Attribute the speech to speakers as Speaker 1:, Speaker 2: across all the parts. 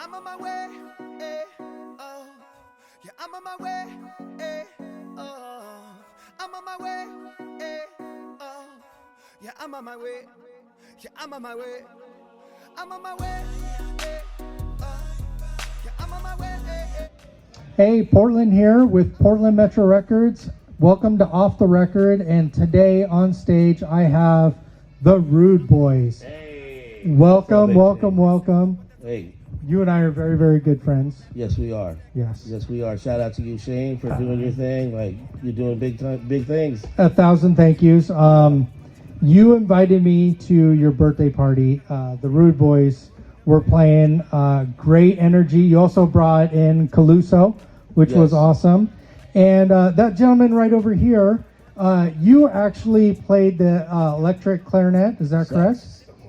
Speaker 1: I'm on my way, eh, oh. Yeah, I'm on my way, eh, oh. I'm on my way, eh, oh. Yeah, I'm on my way. Yeah, I'm on my way. I'm on my way, eh, oh. Yeah, I'm on my way, eh, eh.
Speaker 2: Hey, Portland here with Portland Metro Records. Welcome to Off the Record, and today on stage I have the Rude Boys.
Speaker 3: Hey.
Speaker 2: Welcome, welcome, welcome.
Speaker 3: Hey.
Speaker 2: You and I are very, very good friends.
Speaker 3: Yes, we are.
Speaker 2: Yes.
Speaker 3: Yes, we are. Shout out to you, Shane, for doing your thing. Like, you're doing big things.
Speaker 2: 1,000 thank yous. You invited me to your birthday party. The Rude Boys were playing. Great energy. You also brought in Caluso, which was awesome. And that gentleman right over here, you actually played the electric clarinet. Is that correct?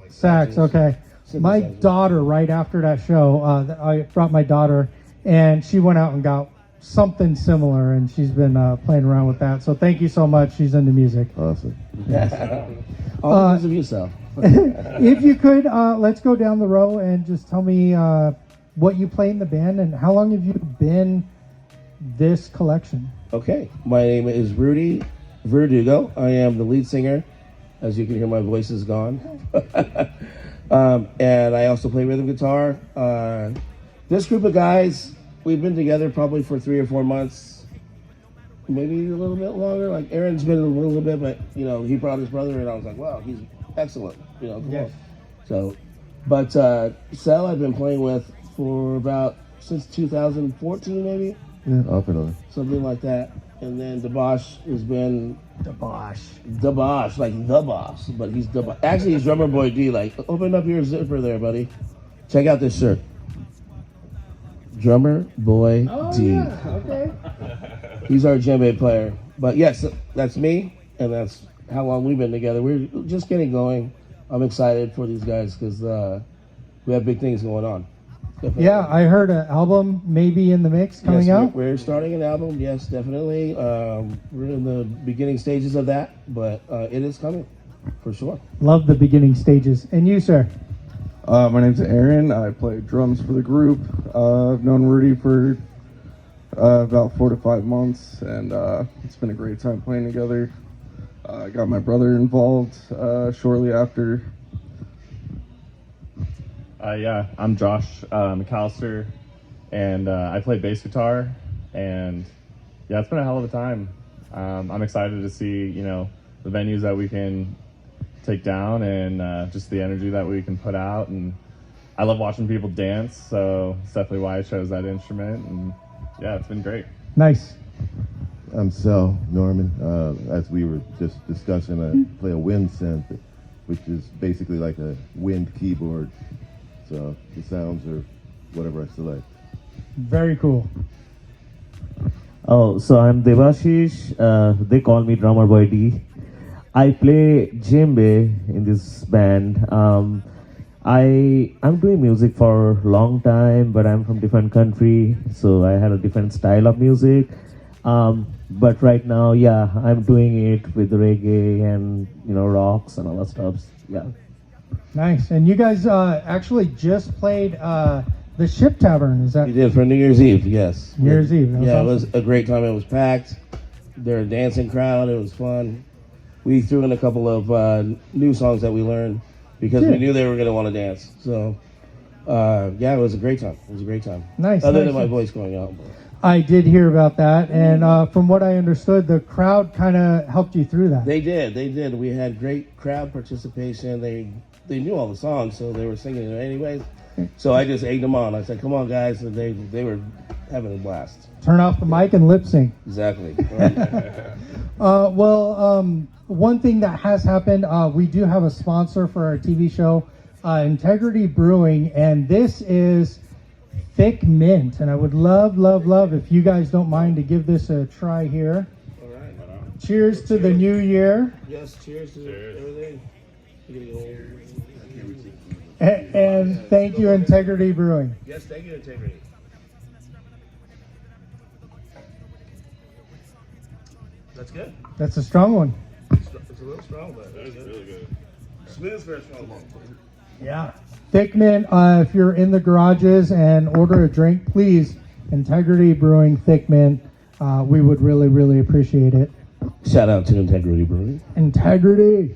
Speaker 2: Sax. Okay. My daughter, right after that show, I brought my daughter, and she went out and got something similar, and she's been playing around with that. So thank you so much. She's into music.
Speaker 3: Awesome. All because of yourself.
Speaker 2: If you could, let's go down the row and just tell me what you play in the band and how long have you been this collection?
Speaker 3: Okay. My name is Rudy Verdugo. I am the lead singer. As you can hear, my voice is gone. And I also play rhythm guitar. This group of guys, we've been together probably for 3 or 4 months, maybe a little bit longer. Like Aaron's been a little bit, but you know, he brought his brother, and I was like, wow, he's excellent. You know, come on. So, but Sal, I've been playing with for about since 2014, maybe.
Speaker 4: Yeah, off and on.
Speaker 3: Something like that. And then Debosh has been
Speaker 2: Debosh,
Speaker 3: like the boss, but he's Debosh. Actually, he's Drummer Boy D. Like, open up your zipper there, buddy. Check out this shirt. Drummer Boy D.
Speaker 2: Yeah, okay.
Speaker 3: He's our djembe player. But yes, that's me, and that's how long we've been together. We're just getting going. I'm excited for these guys because we have big things going on. Definitely.
Speaker 2: Yeah, I heard an album maybe in the mix coming out.
Speaker 3: We're starting an album. Yes, definitely. We're in the beginning stages of that, but it is coming for sure.
Speaker 2: Love the beginning stages. And you, sir?
Speaker 4: My name's Aaron. I play drums for the group. I've known Rudy for about 4 to 5 months, and it's been a great time playing together. I got my brother involved shortly after.
Speaker 5: Yeah, I'm Josh McAllister, and I play bass guitar, and yeah, it's been a hell of a time. I'm excited to see, you know, the venues that we can take down and just the energy that we can put out, and I love watching people dance, so it's definitely why I chose that instrument, and yeah, it's been great.
Speaker 2: Nice.
Speaker 4: I'm Sal Norman. As we were just discussing, I play a wind synth, which is basically like a wind keyboard. So the sounds are whatever I select.
Speaker 2: Very cool.
Speaker 6: Oh, so I'm Devashish. They call me Drummer Boy D. I play djembe in this band. I'm doing music for a long time, but I'm from different country, so I had a different style of music. But right now, yeah, I'm doing it with reggae and rocks and all that stuff. Yeah.
Speaker 2: Nice. And you guys actually just played the Ship Tavern. Is that?
Speaker 3: We did for New Year's Eve. Yes.
Speaker 2: New Year's Eve.
Speaker 3: Yeah, awesome. It was a great time. It was packed. They're a dancing crowd. It was fun. We threw in a couple of new songs that we learned because we knew they were going to want to dance. So, yeah, it was a great time. It was a great time.
Speaker 2: Nice.
Speaker 3: Other than my voice going out.
Speaker 2: I did hear about that, and from what I understood, the crowd kind of helped you through that.
Speaker 3: They did. We had great crowd participation. They knew all the songs, so they were singing it anyways. So I just egged them on. I said, "Come on, guys!" And they were having a blast.
Speaker 2: Turn off the mic and lip sync.
Speaker 3: Exactly. Right.
Speaker 2: One thing that has happened, we do have a sponsor for our TV show, Integrity Brewing, and this is Thick Mint, and I would love if you guys don't mind to give this a try here.
Speaker 3: All right.
Speaker 2: Cheers to the new year.
Speaker 3: Yes, cheers to everything.
Speaker 2: And thank you, Integrity Brewing.
Speaker 3: Yes, thank you, Integrity. That's good.
Speaker 2: That's a strong one.
Speaker 3: It's a little strong, but it's really good. Smooth for a strong one.
Speaker 2: Yeah. Thickman, if you're in the garages and order a drink, please, Integrity Brewing Thickman. We would really, really appreciate it.
Speaker 3: Shout out to Integrity Brewing.
Speaker 2: Integrity.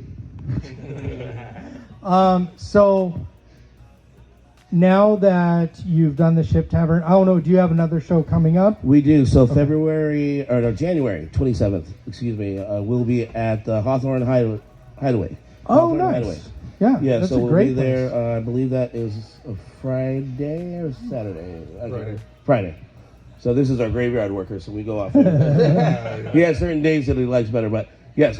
Speaker 2: So now that you've done the Ship Tavern, I don't know, do you have another show coming up?
Speaker 3: We do. So January 27th, we'll be at the Hawthorne Hideaway.
Speaker 2: Oh,
Speaker 3: Hawthorne
Speaker 2: nice.
Speaker 3: Hideaway.
Speaker 2: Yeah,
Speaker 3: Yeah,
Speaker 2: that's
Speaker 3: so
Speaker 2: a
Speaker 3: we'll
Speaker 2: great
Speaker 3: be there.
Speaker 2: place.
Speaker 3: I believe that is a Friday or Saturday. Friday. So this is our graveyard worker, so we go off. He has certain days that he likes better, but yes,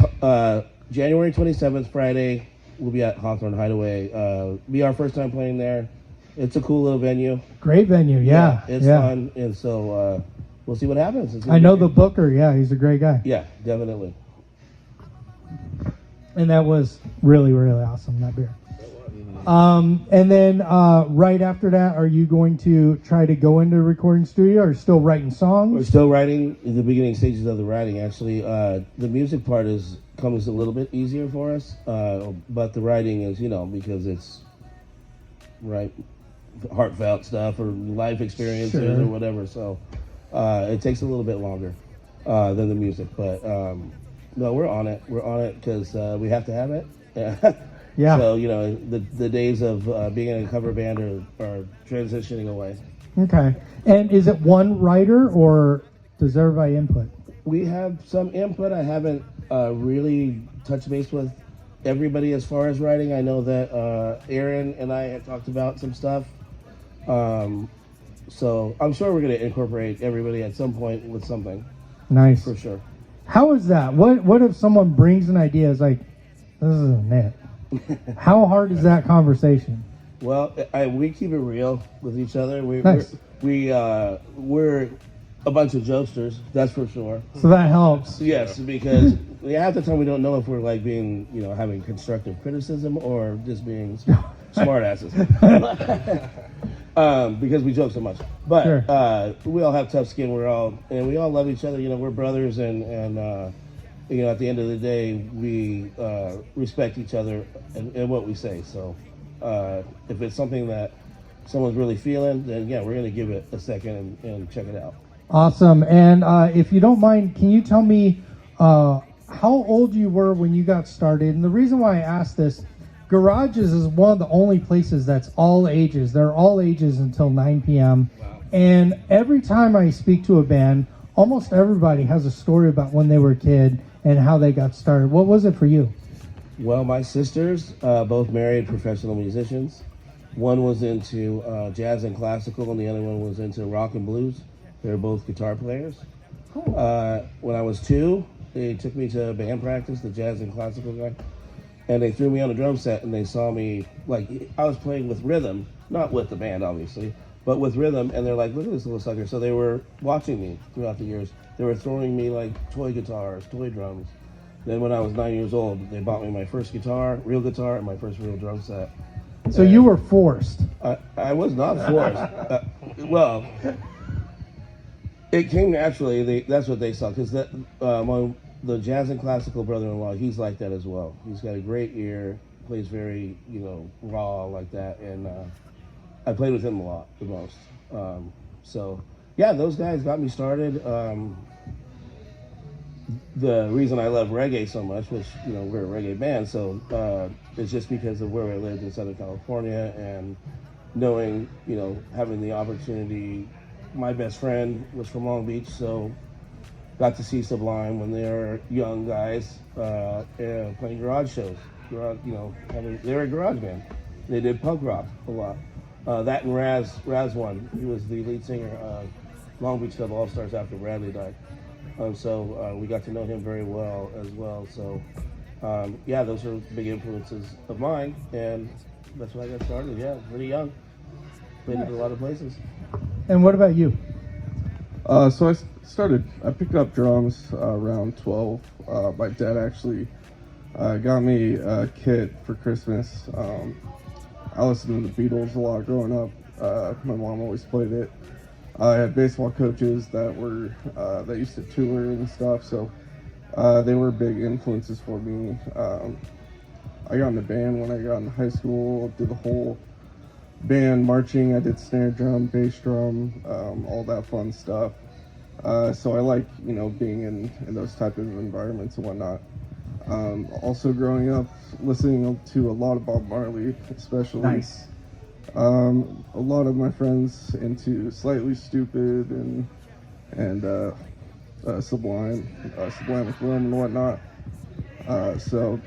Speaker 3: January 27th, Friday, we'll be at Hawthorne Hideaway. Be our first time playing there. It's a cool little venue.
Speaker 2: Great venue, yeah.
Speaker 3: It's fun, and so we'll see what happens.
Speaker 2: I know the booker, yeah, he's a great guy.
Speaker 3: Yeah, definitely.
Speaker 2: And that was really, really awesome, that beer. And then right after that, are you going to try to go into a recording studio or still writing
Speaker 3: We're
Speaker 2: songs?
Speaker 3: still writing in the beginning stages of the writing. Actually, the music part comes a little bit easier for us, but the writing is, because it's heartfelt stuff or life experiences
Speaker 2: Sure.
Speaker 3: or whatever. So it takes a little bit longer than the music, but no, we're on it. We're on it because we have to have it.
Speaker 2: Yeah.
Speaker 3: So the days of being in a cover band are transitioning away.
Speaker 2: Okay. And is it one writer or does everybody input?
Speaker 3: We have some input. I haven't really touched base with everybody as far as writing. I know that Aaron and I had talked about some stuff. So I'm sure we're going to incorporate everybody at some point with something,
Speaker 2: Nice.
Speaker 3: for sure.
Speaker 2: How is that? What if someone brings an idea, is like, this isn't it? How hard is that conversation?
Speaker 3: Well, we keep it real with each other.
Speaker 2: Nice.
Speaker 3: We're a bunch of jokesters, that's for sure.
Speaker 2: So that helps.
Speaker 3: Yes, because half the time we don't know if we're like being, having constructive criticism or just being smartasses. Because we joke so much. But
Speaker 2: Sure.
Speaker 3: we all have tough skin. We all love each other. We're brothers, and at the end of the day, we respect each other and what we say. So if it's something that someone's really feeling, then yeah, we're going to give it a second and check it out.
Speaker 2: Awesome. And if you don't mind, can you tell me how old you were when you got started? And the reason why I asked this, Garages is one of the only places that's all ages. They're all ages until 9 p.m. Wow. And every time I speak to a band, almost everybody has a story about when they were a kid and how they got started. What was it for you?
Speaker 3: Well, my sisters, both married professional musicians. One was into jazz and classical, and the other one was into rock and blues. They were both guitar players.
Speaker 2: Cool.
Speaker 3: When I was 2, they took me to band practice, the jazz and classical guy, and they threw me on a drum set, and they saw me, I was playing with rhythm, not with the band, obviously, but with rhythm, and they're like, look at this little sucker. So they were watching me throughout the years. They were throwing me, toy guitars, toy drums. Then when I was 9 years old, they bought me my first guitar, real guitar, and my first real drum set.
Speaker 2: So you were forced.
Speaker 3: I was not forced. Well, it came naturally. That's what they saw, because the jazz and classical brother-in-law, he's like that as well. He's got a great ear, plays very, raw like that, and I played with him a lot, the most. So, yeah, those guys got me started. The reason I love reggae so much, which, we're a reggae band, so it's just because of where I lived in Southern California and knowing, having the opportunity. My best friend was from Long Beach, so got to see Sublime when they were young guys playing garage shows. They were a garage band. They did punk rock a lot. That and Raz won. He was the lead singer of Long Beach Club All Stars after Bradley died. So we got to know him very well as well. So yeah, those are big influences of mine, and that's when I got started. Yeah, pretty young. Played in a lot of places.
Speaker 2: And what about you?
Speaker 4: So I picked up drums around 12. My dad actually got me a kit for Christmas. I listened to the Beatles a lot growing up. My mom always played it. I had baseball coaches that used to tour and stuff, so they were big influences for me. I got in the band when I got in high school, did the whole band, marching. I did snare drum, bass drum, all that fun stuff. So I like, being in those type of environments and whatnot. Also growing up, listening to a lot of Bob Marley, especially.
Speaker 2: Nice.
Speaker 4: A lot of my friends into Slightly Stupid and Sublime with Rome and whatnot. So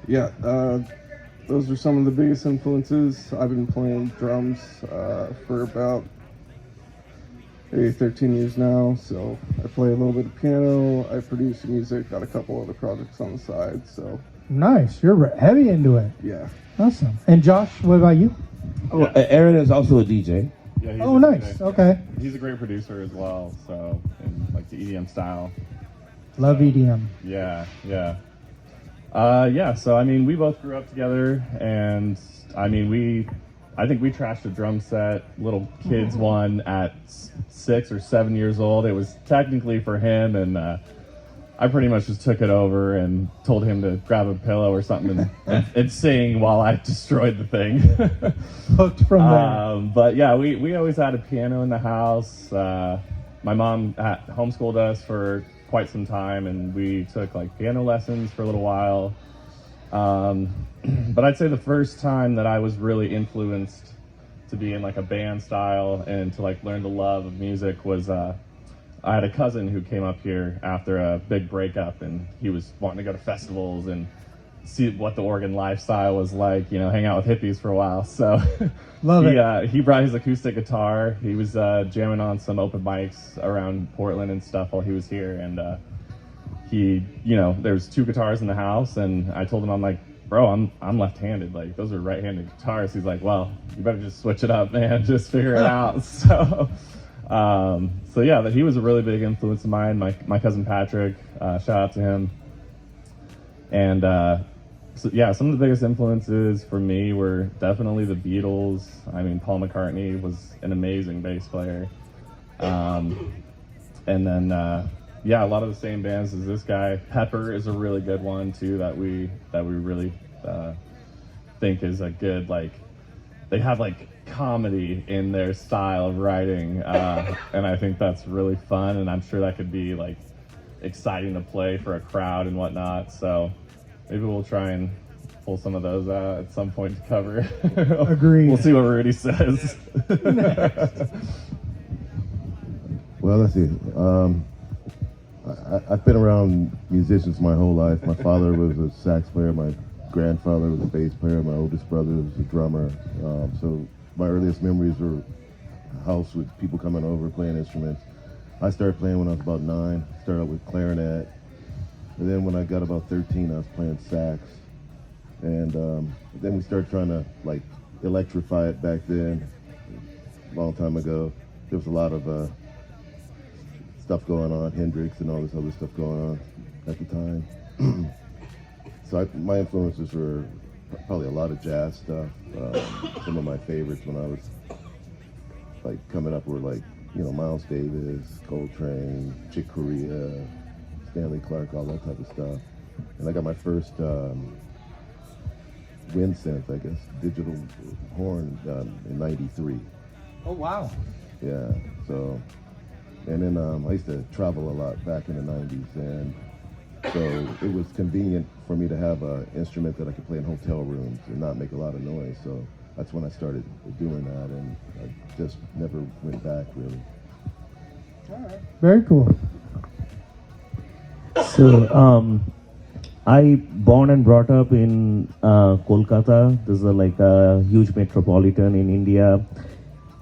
Speaker 4: yeah, those are some of the biggest influences. I've been playing drums for about maybe 13 years now, so I play a little bit of piano, I produce music, got a couple other projects on the side, so
Speaker 2: Nice. You're heavy into it.
Speaker 4: yeah.
Speaker 2: Awesome. And Josh, what about you?
Speaker 3: Oh, Aaron is also a DJ.
Speaker 5: Yeah, he's
Speaker 2: Oh,
Speaker 5: a
Speaker 2: nice.
Speaker 5: DJ.
Speaker 2: Okay.
Speaker 5: He's a great producer as well. So in like the EDM style.
Speaker 2: Love EDM.
Speaker 5: Yeah, yeah. Yeah, so I mean, we both grew up together, and I mean, I think we trashed a drum set, little kids one, at 6 or 7 years old. It was technically for him, and I pretty much just took it over and told him to grab a pillow or something and sing while I destroyed the thing.
Speaker 2: Hooked from there.
Speaker 5: But yeah, we always had a piano in the house. My mom homeschooled us for quite some time, and we took like piano lessons for a little while. But I'd say the first time that I was really influenced to be in like a band style and to like learn the love of music was I had a cousin who came up here after a big breakup, and he was wanting to go to festivals and see what the Oregon lifestyle was like, hang out with hippies for a while. So
Speaker 2: Love it.
Speaker 5: He brought his acoustic guitar. He was jamming on some open mics around Portland and stuff while he was here, and there's 2 guitars in the house, and I told him, I'm like, bro, I'm left-handed, like those are right-handed guitars. He's like, well, you better just switch it up, man, just figure it out. So yeah, that he was a really big influence of mine. My cousin Patrick, shout out to him. And so yeah, some of the biggest influences for me were definitely the Beatles. I mean, Paul McCartney was an amazing bass player. And then yeah, a lot of the same bands as this guy. Pepper is a really good one too that we really think is a good, like, they have like comedy in their style of writing, and I think that's really fun, and I'm sure that could be like exciting to play for a crowd and whatnot. So maybe we'll try and pull some of those out at some point to cover.
Speaker 2: Agreed.
Speaker 5: We'll see what Rudy says.
Speaker 7: Well, let's see. I've been around musicians my whole life. My father was a sax player. My grandfather was a bass player. My oldest brother was a drummer. So my earliest memories were a house with people coming over playing instruments. I started playing when I was about 9. Started out with clarinet. And then when I got about 13, I was playing sax. And then we started trying to like electrify it back then, a long time ago. There was a lot of stuff going on, Hendrix and all this other stuff going on at the time. So my influences were probably a lot of jazz stuff. Some of my favorites when I was like coming up were like, Miles Davis, Coltrane, Chick Corea, Stanley Clarke, all that type of stuff. And I got my first wind synth, I guess, digital horn in '93.
Speaker 2: Oh, wow.
Speaker 7: Yeah, so, and then I used to travel a lot back in the 90s, and so it was convenient for me to have an instrument that I could play in hotel rooms and not make a lot of noise. So that's when I started doing that, and I just never went back, really.
Speaker 2: Very cool.
Speaker 6: So, I born and brought up in Kolkata. This is like a huge metropolitan in India.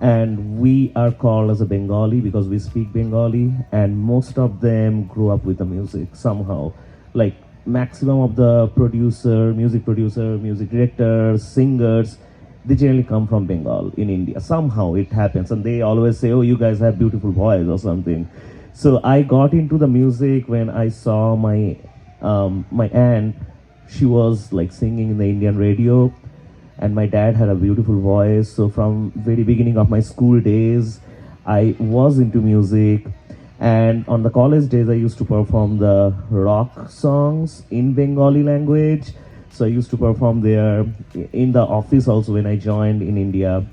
Speaker 6: And we are called as a Bengali because we speak Bengali, and most of them grew up with the music somehow. Like maximum of the music directors, singers, they generally come from Bengal in India. Somehow it happens, and they always say, oh, you guys have beautiful voice or something. So I got into the music when I saw my aunt. She was like singing in the Indian radio, and my dad had a beautiful voice. So from very beginning of my school days, I was into music. And on the college days, I used to perform the rock songs in Bengali language. So I used to perform there in the office also when I joined in India.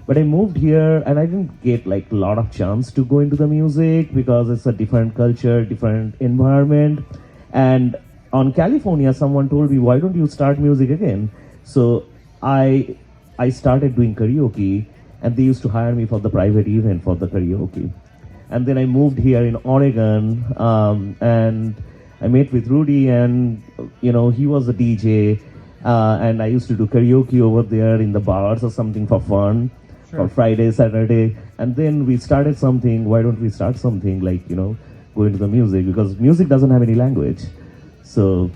Speaker 6: But I moved here and I didn't get like a lot of chance to go into the music because it's a different culture, different environment. And on California, someone told me, why don't you start music again? So I started doing karaoke, and they used to hire me for the private event for the karaoke. And then I moved here in Oregon, and I met with Rudy, and he was a DJ, and I used to do karaoke over there in the bars or something for fun, for Friday, Saturday. And then we started something. Why don't we start something like go into the music, because music doesn't have any language. So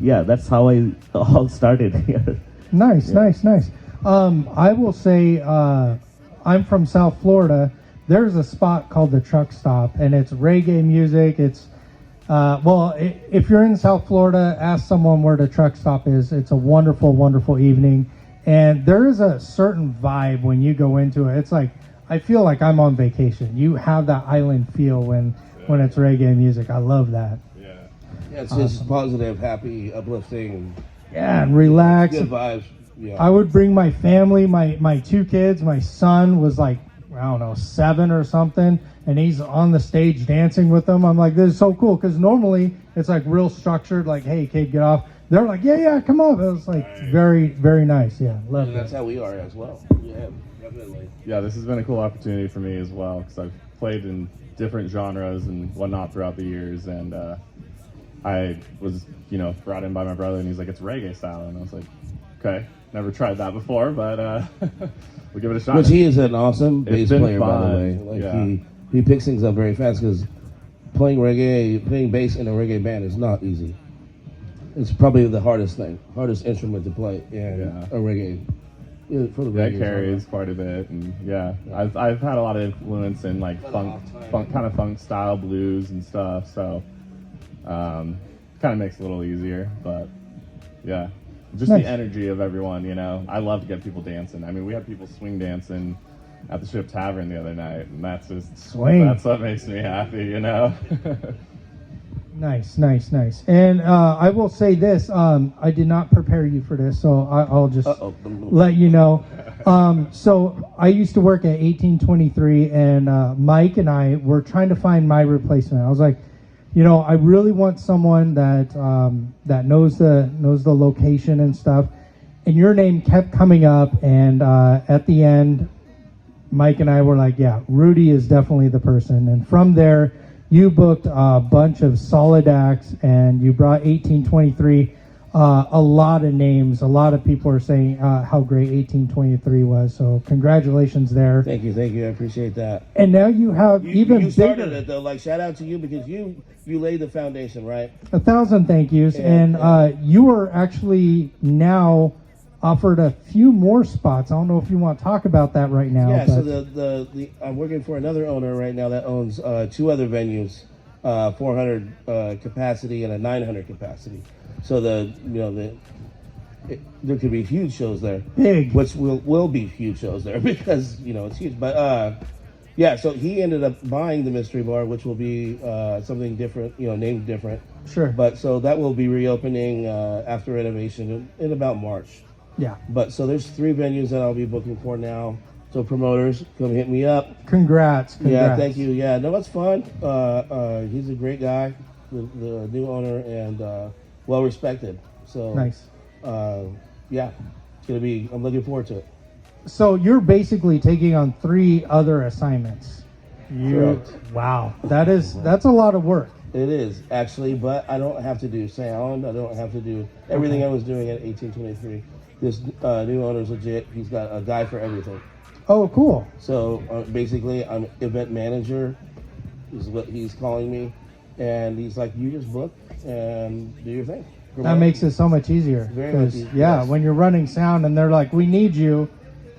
Speaker 6: yeah, that's how I all started here.
Speaker 2: Nice. I will say I'm from South Florida. There's a spot called the Truck Stop, and it's reggae music. It's if you're in South Florida, ask someone where the Truck Stop is. It's a wonderful, wonderful evening, and there is a certain vibe when you go into it. It's like I feel like I'm on vacation. You have that island feel when it's reggae music. I love that.
Speaker 3: Yeah, it's just positive, happy, uplifting.
Speaker 2: Yeah, and relax.
Speaker 3: Good vibes. Yeah.
Speaker 2: I would bring my family, my 2 kids. My son was like, I don't know, 7 or something, and he's on the stage dancing with them. I'm like, this is so cool, because normally it's like real structured, like, hey, kid, get off. They're like, yeah, come up. It was like very, very nice. Yeah, love
Speaker 3: That's
Speaker 2: that.
Speaker 3: how we are as well. Yeah, definitely.
Speaker 5: Yeah, this has been a cool opportunity for me as well, because I've played in different genres and whatnot throughout the years, and I was, brought in by my brother, and he's like, it's reggae style, and I was like, okay, never tried that before, but we'll give it a shot.
Speaker 3: Which he is an awesome bass player, by the way.
Speaker 5: Like,
Speaker 3: yeah. He picks things up very fast, because playing bass in a reggae band is not easy. It's probably the hardest instrument to play in a reggae. For the
Speaker 5: reggae carries quite a bit, and I've had a lot of influence in like funk kind of funk style blues and stuff, so kind of makes it a little easier. But yeah, just
Speaker 2: Nice.
Speaker 5: the energy of everyone, I love to get people dancing. I mean, we had people swing dancing at the Ship Tavern the other night, and that's just
Speaker 2: Swing.
Speaker 5: That's what makes me happy.
Speaker 2: Nice. And I will say this, I did not prepare you for this, so I'll just let you know. So I used to work at 1823, and Mike and I were trying to find my replacement. I was like, I really want someone that knows the location and stuff. And your name kept coming up, and at the end, Mike and I were like, yeah, Rudy is definitely the person. And from there, you booked a bunch of solid acts, and you brought 1823. A lot of names, a lot of people are saying how great 1823 was. So congratulations there.
Speaker 3: Thank you. I appreciate that.
Speaker 2: And now you have even
Speaker 3: you started
Speaker 2: bigger.
Speaker 3: it though. Like, shout out to you, because you laid the foundation, right?
Speaker 2: 1,000 thank yous. And you are actually now offered a few more spots. I don't know if you want to talk about that right now.
Speaker 3: Yeah.
Speaker 2: But
Speaker 3: So the I'm working for another owner right now that owns 2 other venues, 400 capacity and a 900 capacity. So there could be huge shows there.
Speaker 2: Big.
Speaker 3: Which will be huge shows there, because it's huge. But so he ended up buying the Mystery Bar, which will be something different, named different.
Speaker 2: Sure.
Speaker 3: But so that will be reopening after renovation in about March.
Speaker 2: Yeah.
Speaker 3: But so there's 3 venues that I'll be booking for now. So promoters, come hit me up.
Speaker 2: Congrats.
Speaker 3: Yeah, thank you. Yeah, no, it's fun. He's a great guy, the new owner, and well respected. So
Speaker 2: Nice.
Speaker 3: It's gonna be. I'm looking forward to it.
Speaker 2: So you're basically taking on 3 other assignments.
Speaker 3: Correct.
Speaker 2: Wow, that's a lot of work.
Speaker 3: It is actually, but I don't have to do sound. I don't have to do everything I was doing at 1823. This new owner's legit. He's got a guy for everything.
Speaker 2: Oh, cool.
Speaker 3: So basically, I'm event manager, is what he's calling me, and he's like, you just book and do your thing.
Speaker 2: That makes it so much easier.
Speaker 3: Very much
Speaker 2: 'Cause,
Speaker 3: easier,
Speaker 2: yeah,
Speaker 3: yes.
Speaker 2: when you're running sound and they're like, we need you.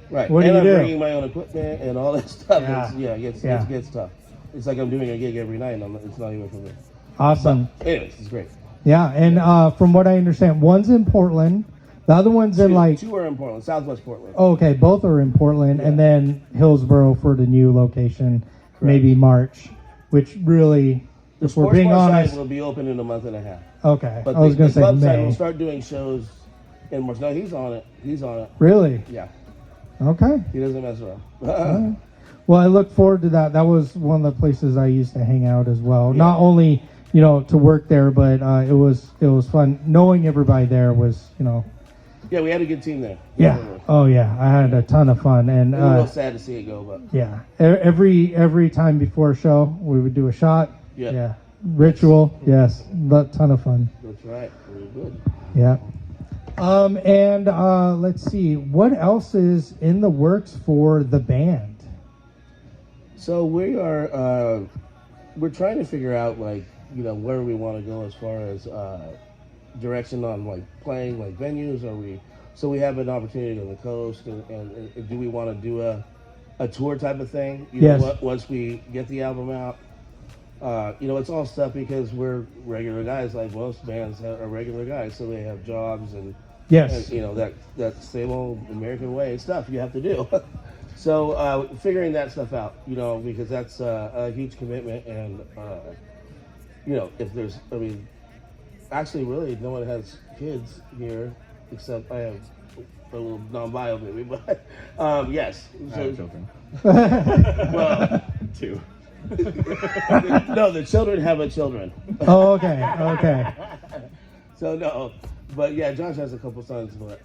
Speaker 3: Right.
Speaker 2: What do
Speaker 3: and
Speaker 2: you
Speaker 3: I'm
Speaker 2: do?
Speaker 3: bringing my own equipment and all that stuff.
Speaker 2: Yeah.
Speaker 3: It gets tough. It's like I'm doing a gig every night, and it's not even for me.
Speaker 2: Awesome.
Speaker 3: But anyways, it's great.
Speaker 2: Yeah, and from what I understand, one's in Portland, the other one's in like.
Speaker 3: 2 are in Portland, Southwest Portland.
Speaker 2: Oh, okay, both are in Portland, and then Hillsboro for the new location, maybe March, which really,
Speaker 3: The
Speaker 2: if we're
Speaker 3: sports
Speaker 2: being
Speaker 3: bar
Speaker 2: honest.
Speaker 3: side will be open in a month and a half.
Speaker 2: Okay,
Speaker 3: But
Speaker 2: I was going to
Speaker 3: the
Speaker 2: say
Speaker 3: club side
Speaker 2: May.
Speaker 3: will start doing shows in March. No, he's on it. He's on it.
Speaker 2: Really?
Speaker 3: Yeah,
Speaker 2: Okay.
Speaker 3: he doesn't mess around.
Speaker 2: Well, I look forward to that. That was one of the places I used to hang out as well.
Speaker 3: Yeah.
Speaker 2: Not only, you know, to work there, but it was fun. Knowing everybody there was, you know.
Speaker 3: Yeah, we had a good team there.
Speaker 2: Yeah. Oh yeah, I had a ton of fun, and
Speaker 3: It was a little sad to see it go, but
Speaker 2: yeah. Every time before a show, we would do a shot.
Speaker 3: Yeah.
Speaker 2: Yeah. Ritual. Yes. A ton of fun.
Speaker 3: that's right. Very good.
Speaker 2: Yeah. And let's see, what else is in the works for the band?
Speaker 3: So we're trying to figure out, like, you know, where we want to go as far as direction on, like, playing, like, venues. So we have an opportunity on the coast, and do we want to do a tour type of thing? You
Speaker 2: Yes.
Speaker 3: know, once we get the album out. You know, it's all stuff because we're regular guys, like most bands are regular guys, so they have jobs and
Speaker 2: Yes.
Speaker 3: you know, that same old American way stuff you have to do. So figuring that stuff out, you know, because that's a huge commitment, and you know, if there's, I mean, actually, really, no one has kids here except I have a little non-bio baby, but yes.
Speaker 5: I have children.
Speaker 3: Well,
Speaker 5: 2.
Speaker 3: no, the children have a children.
Speaker 2: Oh, okay. Okay.
Speaker 3: So no, but yeah, Josh has a couple sons, but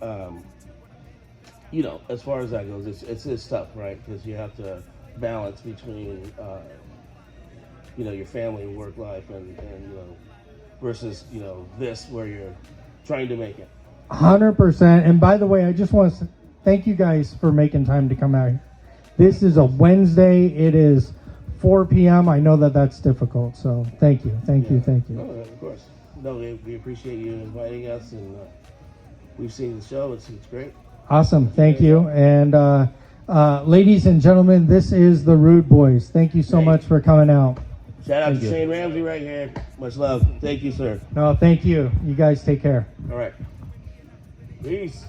Speaker 3: you know, as far as that goes, it's tough, right? Because you have to balance between you know, your family and work life, and you know, versus, you know, this where you're trying to make it.
Speaker 2: 100%. And by the way, I just want to thank you guys for making time to come out here. This is a Wednesday. It is 4 p.m. I know that that's difficult, so thank you. Thank you.
Speaker 3: Oh, of course. No, we appreciate you inviting us, and we've seen the show. It's great.
Speaker 2: Awesome. Thank you. And ladies and gentlemen, this is the Rude Boys. Thank you so
Speaker 3: Hey.
Speaker 2: much for coming out.
Speaker 3: Shout out
Speaker 2: Thank
Speaker 3: to
Speaker 2: you.
Speaker 3: Shane Ramsey right here. Much love. Thank you, sir.
Speaker 2: No, thank you. You guys take care.
Speaker 3: All right. Peace.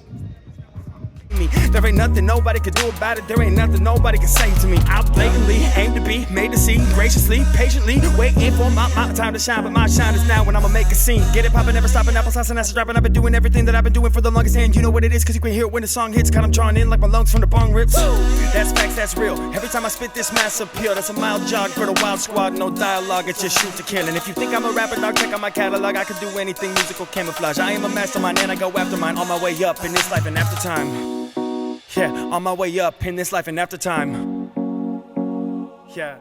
Speaker 1: Me. There ain't nothing nobody can do about it. There ain't nothing nobody can say to me. I blatantly aim to be made to see, graciously, patiently waiting for my time to shine. But my shine is now when I'ma make a scene. Get it poppin', never stopping, applesauce and acid dropping. I've been doing everything that I've been doing for the longest, and you know what it is, cause you can hear it when the song hits. God, I'm drawing in like my lungs from the bong rips. That's facts, that's real. Every time I spit this mass appeal, that's a mild jog for the wild squad. No dialogue, it's just shoot to kill. And if you think I'm a rapper, dog, check out my catalog. I could do anything, musical camouflage. I am a mastermind and I go after mine. On my way up in this life and after time. Yeah, on my way up in this life and after time. Yeah.